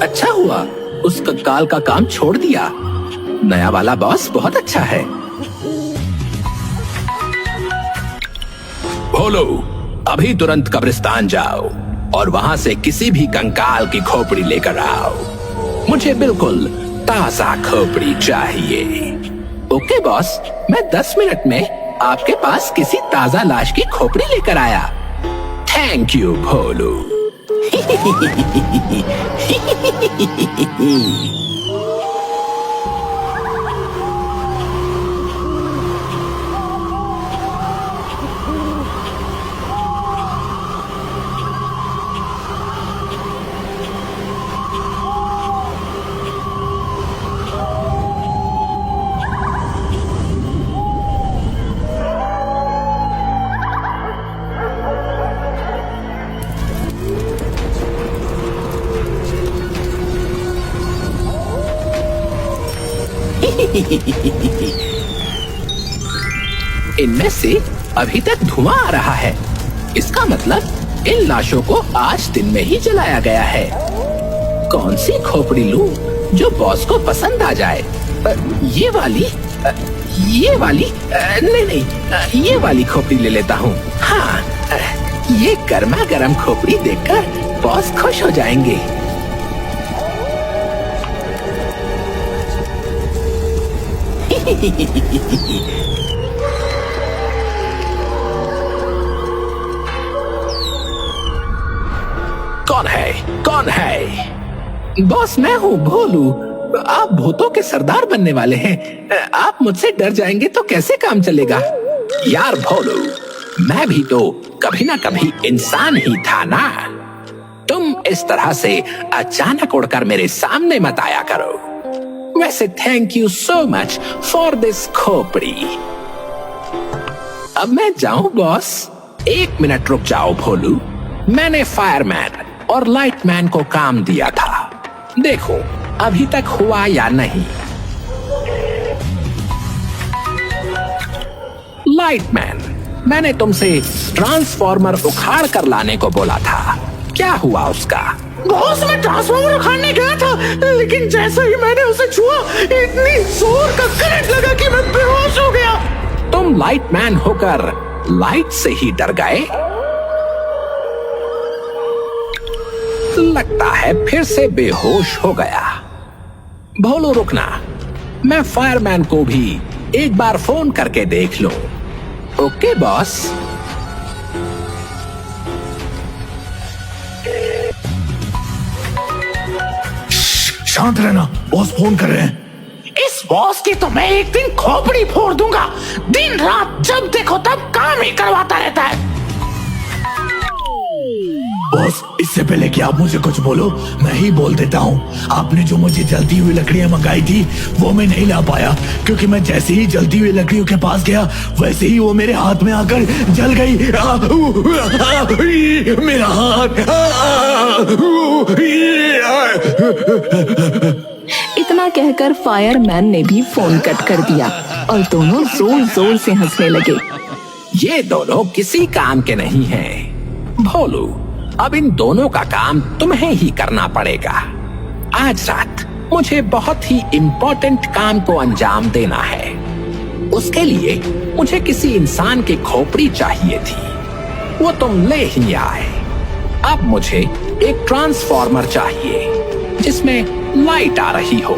अच्छा हुआ उस कंकाल का काम छोड़ दिया। नया वाला बॉस बहुत अच्छा है। भोलू, अभी तुरंत कब्रिस्तान जाओ और वहां से किसी भी कंकाल की खोपड़ी लेकर आओ। मुझे बिल्कुल ताजा खोपड़ी चाहिए। ओके बॉस, मैं 10 मिनट में आपके पास किसी ताजा लाश की खोपड़ी लेकर आया। थैंक यू भोलू। इनमें से अभी तक धुआं आ रहा है। इसका मतलब इन लाशों को आज दिन में ही जलाया गया है। कौन सी खोपड़ी लूं जो बॉस को पसंद आ जाए? ये वाली नहीं, ये वाली खोपड़ी ले लेता हूँ। हाँ, ये गर्मा गर्म खोपड़ी देखकर बॉस खुश हो जाएंगे। कौन है? कौन है? बॉस, मैं हूँ भोलू। आप भूतों के सरदार बनने वाले हैं। आप मुझसे डर जाएंगे तो कैसे काम चलेगा? यार भोलू, मैं भी तो कभी ना कभी इंसान ही था ना। तुम इस तरह से अचानक उड़कर मेरे सामने मत आया करो। वैसे thank you so much for this खोपड़ी। अब मैं जाऊं बॉस? 1 मिनट रुक जाओ भोलू। मैंने फायरमैन और लाइटमैन को काम दिया था। देखो अभी तक हुआ या नहीं। लाइटमैन, मैंने तुमसे ट्रांसफॉर्मर उखाड़ कर लाने को बोला था। क्या हुआ उसका? बॉस, मैं ट्रांसफॉर्मर उखाड़ने गया था, लेकिन जैसे ही मैंने उसे छुआ, इतनी जोर का करंट लगा कि मैं बेहोश हो गया। तुम लाइटमैन होकर लाइट से ही डर गए? लगता है फिर से बेहोश हो गया। भोलू रुकना, मैं फायरमैन को भी एक बार फोन करके देख लूं। Okay boss. शांत रहना, बॉस फोन कर रहे हैं। इस बॉस की तो मैं एक दिन खोपड़ी फोड़ दूंगा। दिन रात जब देखो तब काम ही करवाता रहता है। बॉस, इससे पहले कि आप मुझे कुछ बोलो, मैं ही बोल देता हूँ। आपने जो मुझे जलती हुई लकड़ियां मंगाई थी वो मैं नहीं ला पाया, क्योंकि मैं जैसे ही जलती हुई लकड़ियों के पास गया वैसे ही वो मेरे हाथ में आकर जल गई। मेरा हाथ। इतना कहकर फायरमैन ने भी फोन कट कर दिया और दोनों जोर जोर से हंसने लगे। ये दोनों किसी काम के नहीं हैं। भोलू, अब इन दोनों का काम तुम्हें ही करना पड़ेगा। आज रात मुझे बहुत ही इम्पोर्टेंट काम को अंजाम देना है। उसके लिए मुझे किसी इंसान की खोपड़ी चाहिए थी। वो तुम ले ही आए। अब मुझे एक ट्रांसफॉर्मर चाहिए जिसमें लाइट आ रही हो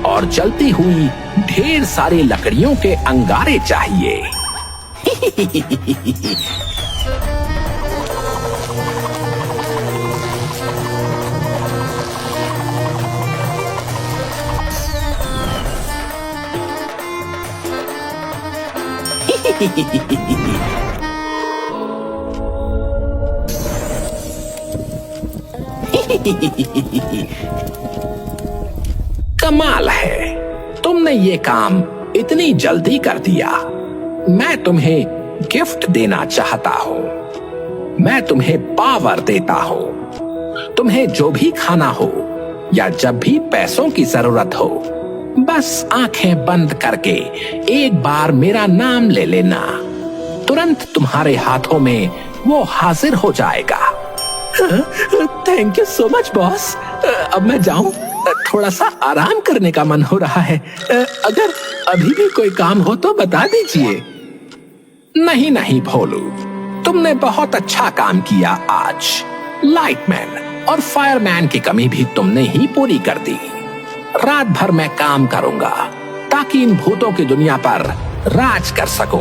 और जलती हुई ढेर सारी लकड़ियों के अंगारे चाहिए। कमाल है, तुमने ये काम इतनी जल्दी कर दिया। मैं तुम्हें गिफ्ट देना चाहता हूँ। मैं तुम्हें पावर देता हूँ। तुम्हें जो भी खाना हो या जब भी पैसों की जरूरत हो, बस आंखें बंद करके एक बार मेरा नाम ले लेना। तुरंत तुम्हारे हाथों में वो हाजिर हो जाएगा। Thank you so much boss. अब मैं जाऊं? थोड़ा सा आराम करने का मन हो रहा है। अगर अभी भी कोई काम हो तो बता दीजिए। नहीं नहीं भोलू, तुमने बहुत अच्छा काम किया आज। लाइटमैन और फायरमैन की कमी भी तुमने ही पूरी कर दी। रात भर मैं काम करूंगा ताकि इन भूतों की दुनिया पर राज कर सकूं।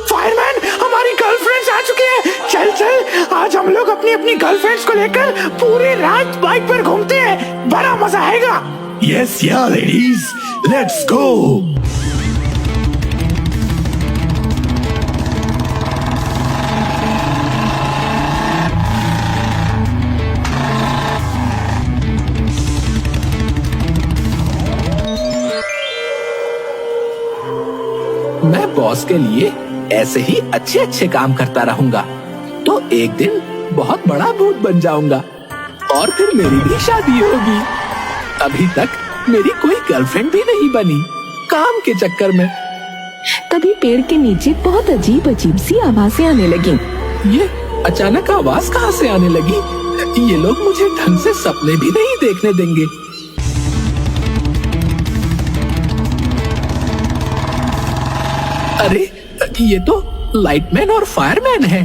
फायरमैन, हमारी गर्लफ्रेंड्स आ चुकी हैं। चल चल, आज हम लोग अपनी अपनी गर्लफ्रेंड्स को लेकर पूरी रात बाइक पर घूमते हैं। बड़ा मजा आएगा। यस या लेडीज, लेट्स गो। मैं बॉस के लिए ऐसे ही अच्छे अच्छे काम करता रहूंगा तो एक दिन बहुत बड़ा भूत बन जाऊंगा और फिर मेरी भी शादी होगी। अभी तक मेरी कोई गर्लफ्रेंड भी नहीं बनी, काम के चक्कर में। तभी पेड़ के नीचे बहुत अजीब अजीब सी आवाजें आने लगीं। ये अचानक आवाज कहाँ से आने लगी? ये लोग मुझे ढंग से सपने भी नहीं देखने देंगे। अरे ये तो लाइटमैन और फायरमैन है।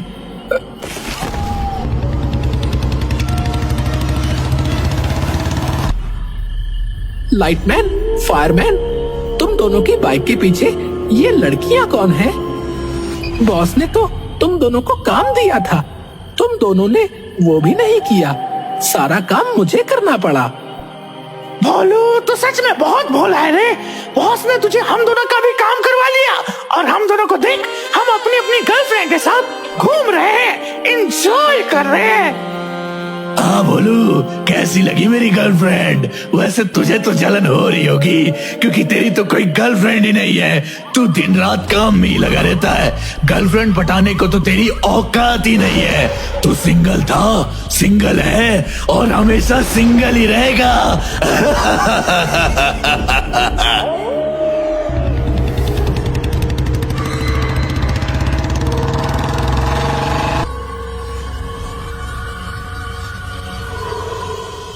लाइटमैन, फायरमैन, तुम दोनों की बाइक के पीछे ये लड़कियां कौन हैं? बॉस ने तो तुम दोनों को काम दिया था, तुम दोनों ने वो भी नहीं किया। सारा काम मुझे करना पड़ा। भोलू तो सच में बहुत भोला है रे। बॉस ने तुझे हम दोनों का भी काम करवा लिया और हम दोनों को देख, हम अपनी अपनी गर्लफ्रेंड के साथ घूम रहे हैं, एंजॉय कर रहे हैं। हाँ बोलू, कैसी लगी मेरी गर्लफ्रेंड? वैसे तुझे तो जलन हो रही होगी क्योंकि तेरी तो कोई गर्लफ्रेंड ही नहीं है। तू दिन रात काम में ही लगा रहता है। गर्लफ्रेंड पटाने को तो तेरी औकात ही नहीं है। तू सिंगल था, सिंगल है और हमेशा सिंगल ही रहेगा।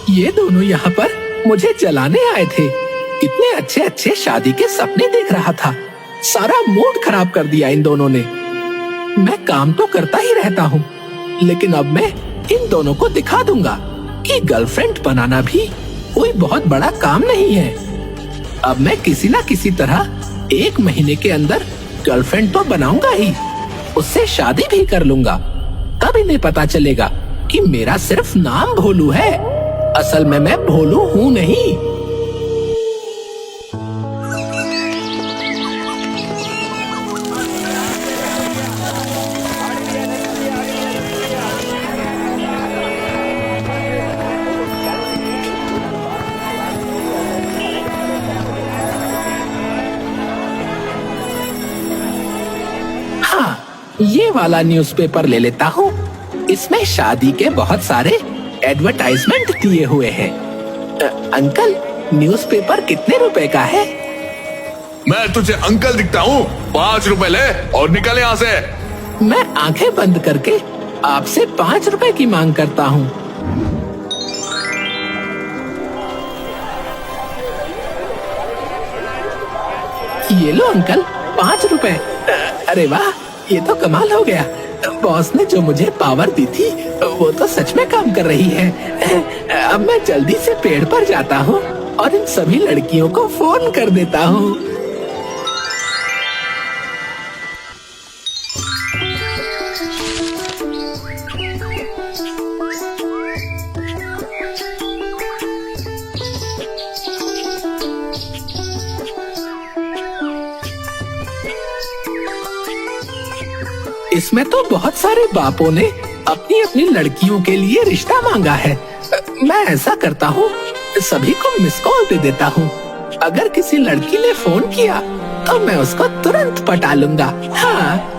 ये दोनों यहाँ पर मुझे जलाने आए थे। इतने अच्छे अच्छे शादी के सपने देख रहा था, सारा मूड खराब कर दिया इन दोनों ने। मैं काम तो करता ही रहता हूँ, लेकिन अब मैं इन दोनों को दिखा दूंगा कि गर्लफ्रेंड बनाना भी कोई बहुत बड़ा काम नहीं है। अब मैं किसी ना किसी तरह 1 महीने के अंदर गर्लफ्रेंड तो बनाऊंगा ही, उससे शादी भी कर लूंगा। तब इन्हें पता चलेगा कि मेरा सिर्फ नाम भोलू है, असल में मैं भोलू हूँ नहीं। हाँ, ये वाला न्यूज़पेपर ले लेता हूँ। इसमें शादी के बहुत सारे एडवर्टाइजमेंट दिए हुए हैं। अंकल, न्यूज़पेपर कितने रुपए का है? मैं तुझे अंकल दिखता हूँ? 5 रुपए ले और निकल यहाँ से। मैं आंखें बंद करके आपसे 5 रुपए की मांग करता हूँ। ये लो अंकल, 5 रुपए। अरे वाह, ये तो कमाल हो गया। बॉस ने जो मुझे पावर दी थी वो तो सच में काम कर रही है। अब मैं जल्दी से पेड़ पर जाता हूँ और इन सभी लड़कियों को फोन कर देता हूँ। इसमें तो बहुत सारे बापों ने अपनी अपनी लड़कियों के लिए रिश्ता मांगा है। मैं ऐसा करता हूँ, सभी को मिस कॉल दे देता हूँ। अगर किसी लड़की ने फोन किया तो मैं उसको तुरंत पटा लूंगा। हाँ।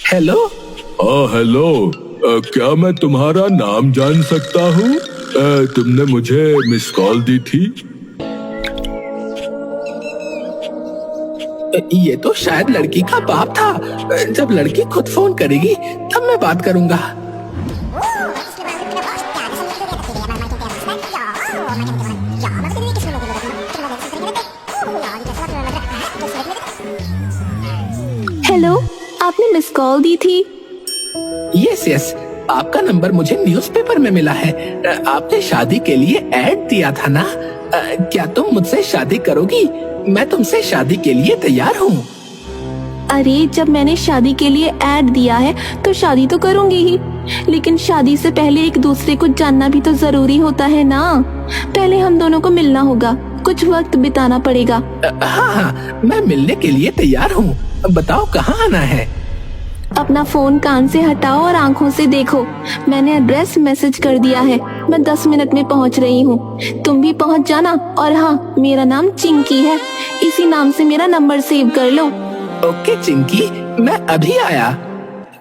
हेलो। हेलो। क्या मैं तुम्हारा नाम जान सकता हूँ? तुमने मुझे मिस कॉल दी थी। ये तो शायद लड़की का बाप था। जब लड़की खुद फोन करेगी तब मैं बात करूंगा। हेलो, आपने मिस कॉल दी थी। यस यस, आपका नंबर मुझे न्यूज़पेपर में मिला है। आपने शादी के लिए ऐड दिया था ना? क्या तुम मुझसे शादी करोगी? मैं तुमसे शादी के लिए तैयार हूँ। अरे, जब मैंने शादी के लिए ऐड दिया है तो शादी तो करूंगी ही, लेकिन शादी से पहले एक दूसरे को जानना भी तो जरूरी होता है ना। पहले हम दोनों को मिलना होगा, कुछ वक्त बिताना पड़ेगा। हाँ हाँ, मैं मिलने के लिए तैयार हूँ। बताओ कहाँ आना है? अपना फोन कान से हटाओ और आंखों से देखो। मैंने एड्रेस मैसेज कर दिया है। मैं 10 मिनट में पहुंच रही हूँ, तुम भी पहुंच जाना। और हाँ, मेरा नाम चिंकी है, इसी नाम से मेरा नंबर सेव कर लो। ओके चिंकी, मैं अभी आया।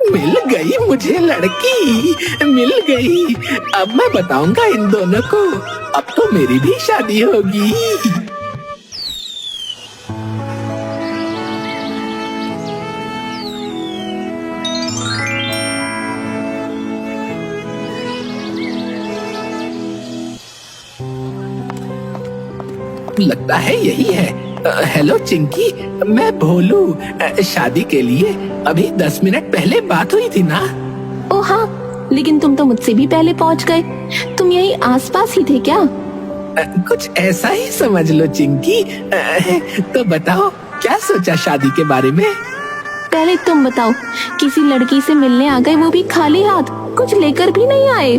मिल गई मुझे लड़की, मिल गई। अब मैं बताऊंगा इन दोनों को, अब तो मेरी भी शादी होगी। लगता है यही है। हेलो चिंकी, मैं भोलू। शादी के लिए अभी 10 मिनट पहले बात हुई थी ना? ओ हाँ, लेकिन तुम तो मुझसे भी पहले पहुंच गए। तुम यही आसपास ही थे क्या? कुछ ऐसा ही समझ लो चिंकी। तो बताओ, क्या सोचा शादी के बारे में? पहले तुम बताओ, किसी लड़की से मिलने आ गए, वो भी खाली हाथ, कुछ लेकर भी नहीं आए।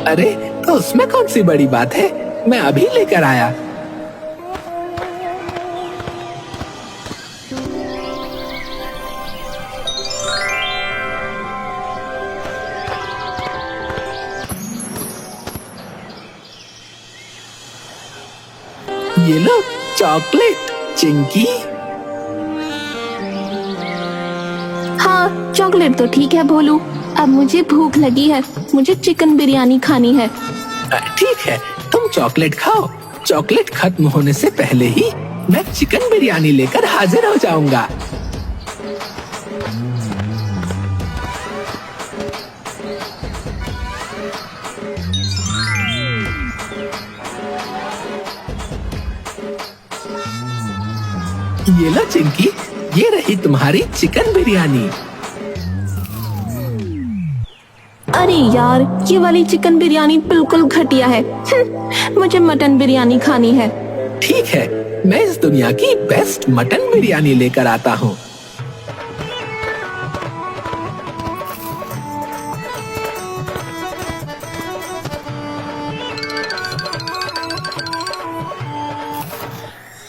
अरे, तो उसमें कौन सी बड़ी बात है, मैं अभी लेकर आया। ये लो चॉकलेट चिंकी। हाँ, चॉकलेट तो ठीक है भोलू। अब मुझे भूख लगी है, मुझे चिकन बिरयानी खानी है। ठीक है, तुम चॉकलेट खाओ। चॉकलेट खत्म होने से पहले ही मैं चिकन बिरयानी लेकर हाजिर हो जाऊंगा। ये लो चिंकी, ये रही तुम्हारी चिकन बिरयानी। अरे यार, ये वाली चिकन बिरयानी बिल्कुल घटिया है। मुझे मटन बिरयानी खानी है। ठीक है, मैं इस दुनिया की बेस्ट मटन बिरयानी लेकर आता हूँ।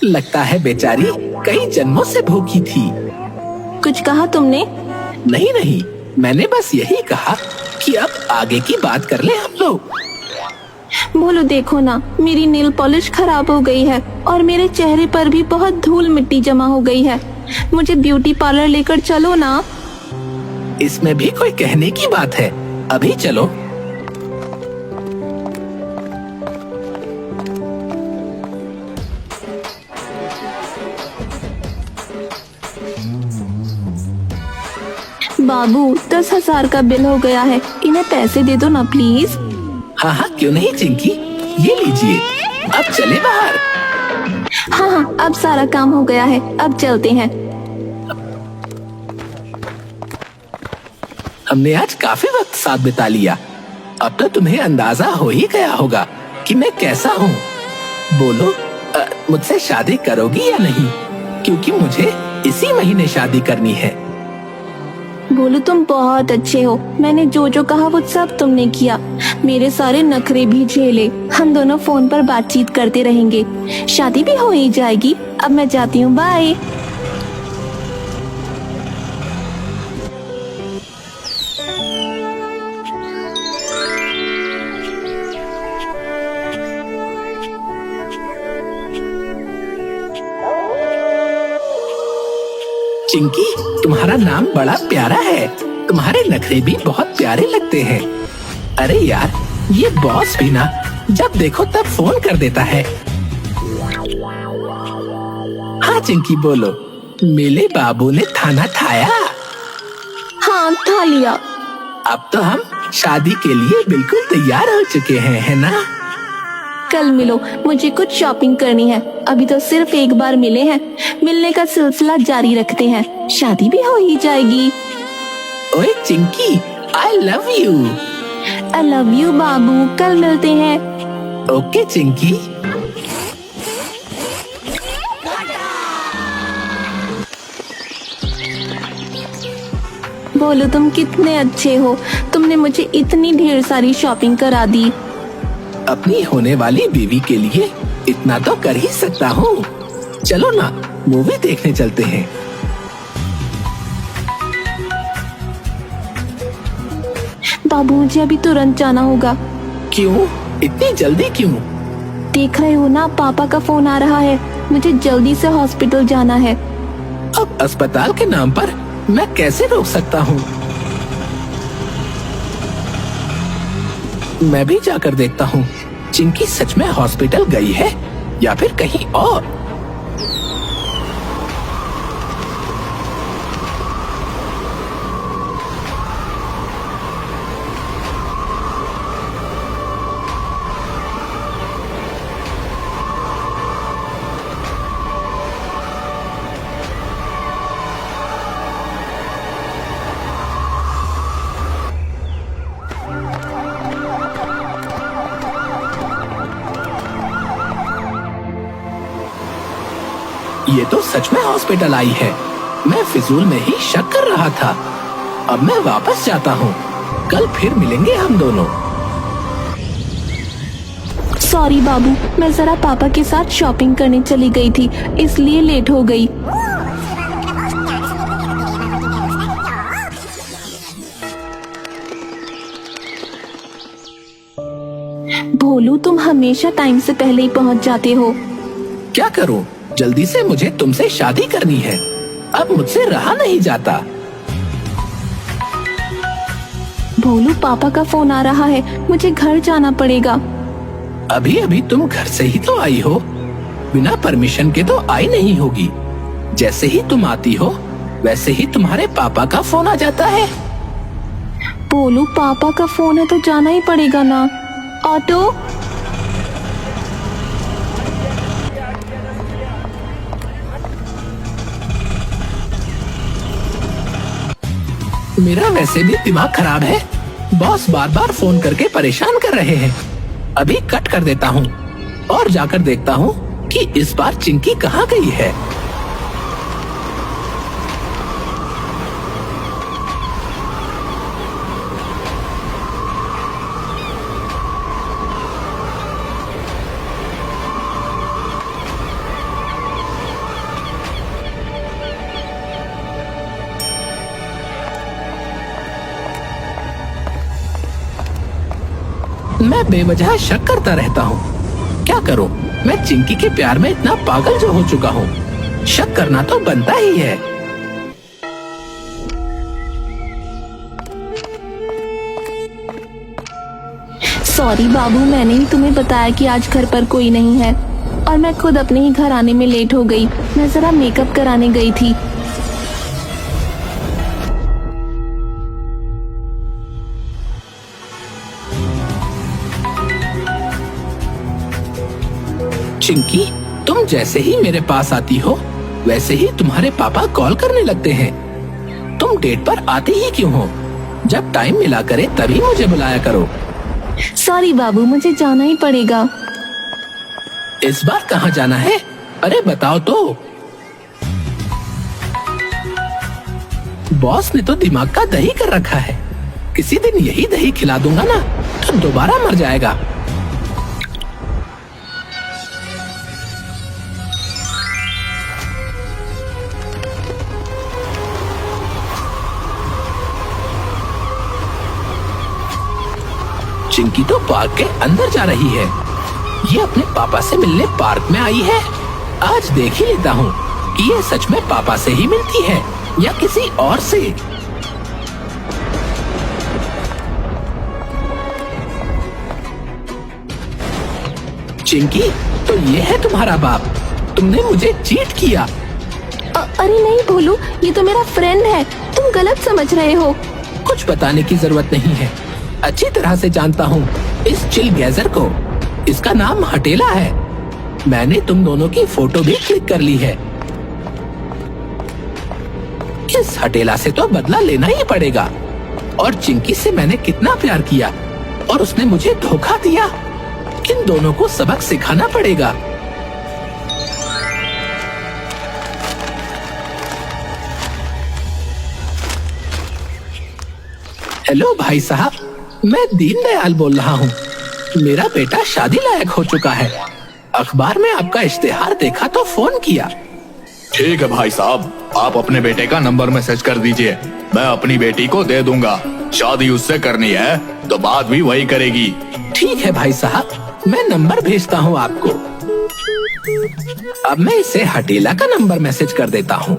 लगता है बेचारी कई जन्मों से भूखी थी। कुछ कहा तुमने? नहीं नहीं, मैंने बस यही कहा कि अब आगे की बात कर ले हम लोग। बोलो, देखो ना, मेरी नेल पॉलिश खराब हो गई है और मेरे चेहरे पर भी बहुत धूल मिट्टी जमा हो गई है। मुझे ब्यूटी पार्लर लेकर चलो ना। इसमें भी कोई कहने की बात है, अभी चलो। बाबू, 10,000 का बिल हो गया है, इन्हें पैसे दे दो ना प्लीज। हाँ हाँ, क्यों नहीं चिंकी, ये लीजिए, अब चले बाहर। हाँ हाँ, अब सारा काम हो गया है, अब चलते हैं। हमने आज काफी वक्त साथ बिता लिया। अब तो तुम्हें अंदाजा हो ही गया होगा कि मैं कैसा हूँ। बोलो, मुझसे शादी करोगी या नहीं? क्योंकि मुझे इसी महीने शादी करनी है। बोलो, तुम बहुत अच्छे हो। मैंने जो जो कहा वो सब तुमने किया, मेरे सारे नखरे भी झेले। हम दोनों फोन पर बातचीत करते रहेंगे, शादी भी हो ही जाएगी। अब मैं जाती हूँ, बाय। चिंकी, तुम्हारा नाम बड़ा प्यारा है। तुम्हारे नखरे भी बहुत प्यारे लगते हैं। अरे यार, ये बॉस भी ना जब देखो तब फोन कर देता है। हाँ चिंकी बोलो, मेरे बाबू ने खाना खाया? हाँ, खा लिया। अब तो हम शादी के लिए बिल्कुल तैयार हो चुके हैं, है ना? कल मिलो, मुझे कुछ शॉपिंग करनी है। अभी तो सिर्फ एक बार मिले हैं, मिलने का सिलसिला जारी रखते हैं, शादी भी हो ही जाएगी। ओए Chinki, I love you. I love you बाबू, कल मिलते हैं। ओके चिंकी। बोलो, तुम कितने अच्छे हो, तुमने मुझे इतनी ढेर सारी शॉपिंग करा दी। अपनी होने वाली बीवी के लिए इतना तो कर ही सकता हूँ। चलो ना, मूवी देखने चलते हैं। बाबू, मुझे अभी तुरंत जाना होगा। क्यों? इतनी जल्दी क्यों? देख रहे हो ना, पापा का फोन आ रहा है, मुझे जल्दी से हॉस्पिटल जाना है। अब अस्पताल के नाम पर मैं कैसे रोक सकता हूँ? मैं भी जाकर देखता हूँ चिंकी सच में हॉस्पिटल गई है या फिर कहीं और। ये तो सच में हॉस्पिटल आई है। मैं फिजूल में ही शक कर रहा था। अब मैं वापस जाता हूँ, कल फिर मिलेंगे हम दोनों। सॉरी बाबू, मैं जरा पापा के साथ शॉपिंग करने चली गई थी, इसलिए लेट हो गई। भोलू, तुम हमेशा टाइम से पहले ही पहुंच जाते हो। क्या करूँ, जल्दी से मुझे तुमसे शादी करनी है। अब मुझसे रहा नहीं जाता। भोलू, पापा का फोन आ रहा है, मुझे घर जाना पड़ेगा। अभी अभी तुम घर से ही तो आई हो, बिना परमिशन के तो आई नहीं होगी। जैसे ही तुम आती हो वैसे ही तुम्हारे पापा का फोन आ जाता है। भोलू, पापा का फोन है तो जाना ही पड़ेगा ना। ऑटो। मेरा वैसे भी दिमाग खराब है। बॉस बार बार फोन करके परेशान कर रहे हैं। अभी कट कर देता हूँ और जाकर देखता हूँ कि इस बार चिंकी कहाँ गई है। मैं बेवजह शक करता रहता हूँ। क्या करूँ, मैं चिंकी के प्यार में इतना पागल जो हो चुका हूँ। शक करना तो बनता ही है। सॉरी बाबू, मैंने ही तुम्हें बताया कि आज घर पर कोई नहीं है और मैं खुद अपने ही घर आने में लेट हो गई। मैं जरा मेकअप कराने गई थी। चिंकी, तुम जैसे ही मेरे पास आती हो वैसे ही तुम्हारे पापा कॉल करने लगते हैं। तुम डेट पर आती ही क्यों हो? जब टाइम मिला करे तभी मुझे बुलाया करो। सॉरी बाबू, मुझे जाना ही पड़ेगा। इस बार कहाँ जाना है? अरे बताओ तो। बॉस ने तो दिमाग का दही कर रखा है। किसी दिन यही दही खिला दूंगा ना तो दोबारा मर जाएगा। चिंकी तो पार्क के अंदर जा रही है। ये अपने पापा से मिलने पार्क में आई है। आज देख ही लेता हूँ कि ये सच में पापा से ही मिलती है। या किसी और से? चिंकी, तो ये है तुम्हारा बाप। तुमने मुझे चीट किया। अरे नहीं भोलू, ये तो मेरा फ्रेंड है, तुम गलत समझ रहे हो। कुछ बताने की जरूरत नहीं है, अच्छी तरह से जानता हूँ इस चिल गैजर को। इसका नाम हटेला है। मैंने तुम दोनों की फोटो भी क्लिक कर ली है। इस हटेला से तो बदला लेना ही पड़ेगा। और चिंकी से मैंने कितना प्यार किया और उसने मुझे धोखा दिया। इन दोनों को सबक सिखाना पड़ेगा। हेलो भाई साहब, मैं दीनदयाल बोल रहा हूँ। मेरा बेटा शादी लायक हो चुका है। अखबार में आपका इश्तेहार देखा तो फोन किया। ठीक है भाई साहब, आप अपने बेटे का नंबर मैसेज कर दीजिए, मैं अपनी बेटी को दे दूंगा। शादी उससे करनी है तो बात भी वही करेगी। ठीक है भाई साहब, मैं नंबर भेजता हूँ आपको। अब मैं इसे हटेला का नंबर मैसेज कर देता हूँ।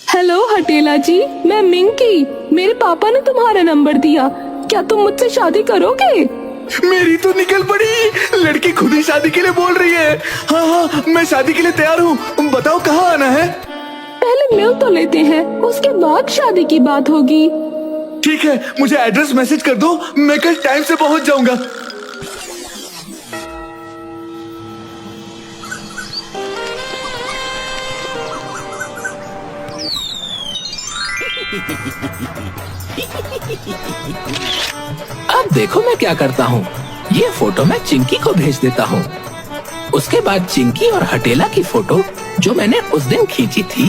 हेलो हटेला जी, मैं मिंकी। मेरे पापा ने तुम्हारा नंबर दिया, क्या तुम मुझसे शादी करोगे? मेरी तो निकल पड़ी, लड़की खुद ही शादी के लिए बोल रही है। हाँ हाँ, मैं शादी के लिए तैयार हूँ, बताओ कहाँ आना है? पहले मिल तो लेते हैं, उसके बाद शादी की बात होगी। ठीक है, मुझे एड्रेस मैसेज कर दो, मैं कल टाइम से पहुँच जाऊंगा। अब देखो मैं क्या करता हूँ। ये फोटो मैं चिंकी को भेज देता हूँ। उसके बाद चिंकी और हटेला की फोटो जो मैंने उस दिन खींची थी,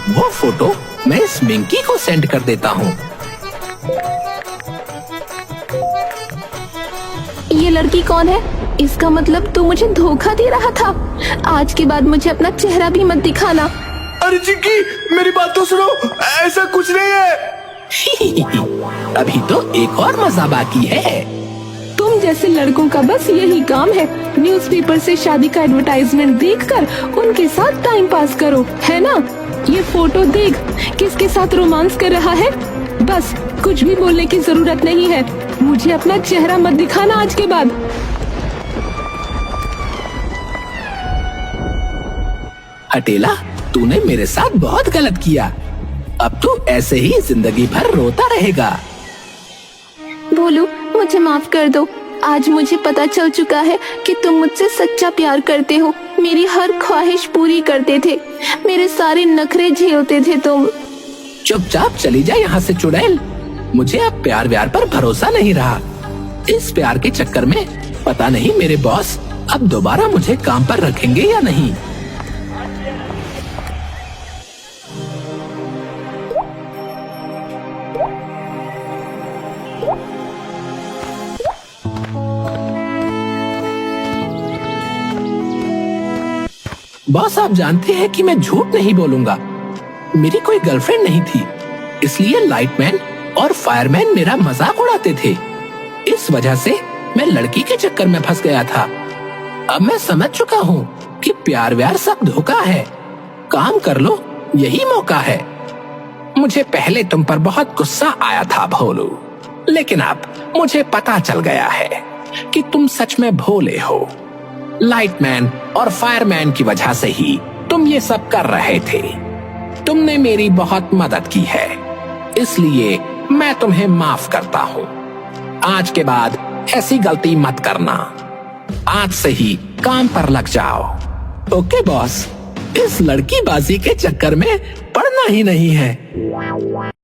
वो फोटो मैं इस मिंकी को सेंड कर देता हूँ। ये लड़की कौन है? इसका मतलब तू मुझे धोखा दे रहा था। आज के बाद मुझे अपना चेहरा भी मत दिखाना। अरे चिंकी, मेरी बात तो सुनो, ऐसा कुछ नहीं है। अभी तो एक और मजा बाकी है। तुम जैसे लड़कों का बस यही काम है, न्यूज़पेपर से शादी का एडवर्टाइजमेंट देखकर उनके साथ टाइम पास करो, है ना? ये फोटो देख, किसके साथ रोमांस कर रहा है। बस कुछ भी बोलने की जरूरत नहीं है। मुझे अपना चेहरा मत दिखाना आज के बाद। हटेला, तूने मेरे साथ बहुत गलत किया। अब तू ऐसे ही जिंदगी भर रोता रहेगा। भोलू, मुझे माफ कर दो। आज मुझे पता चल चुका है कि तुम मुझसे सच्चा प्यार करते हो। मेरी हर ख्वाहिश पूरी करते थे, मेरे सारे नखरे झेलते थे तुम। चुपचाप चली जा यहाँ से चुड़ैल। मुझे अब प्यार व्यार पर भरोसा नहीं रहा। इस प्यार के चक्कर में पता नहीं मेरे बॉस अब दोबारा मुझे काम पर रखेंगे या नहीं। बॉस, आप जानते हैं कि मैं झूठ नहीं बोलूंगा। मेरी कोई गर्लफ्रेंड नहीं थी, इसलिए लाइटमैन और फायरमैन मेरा मजाक उड़ाते थे। इस वजह से मैं लड़की के चक्कर में फंस गया था। अब मैं समझ चुका हूँ कि प्यार व्यार सब धोखा है। काम कर लो, यही मौका है। मुझे पहले तुम पर बहुत गुस्सा आया था भोलू, लेकिन अब मुझे पता चल गया है कि तुम सच में भोले हो। लाइटमैन और फायरमैन की वजह से ही तुम ये सब कर रहे थे। तुमने मेरी बहुत मदद की है, इसलिए मैं तुम्हें माफ करता हूँ। आज के बाद ऐसी गलती मत करना। आज से ही काम पर लग जाओ। ओके बॉस, इस लड़की बाजी के चक्कर में पड़ना ही नहीं है।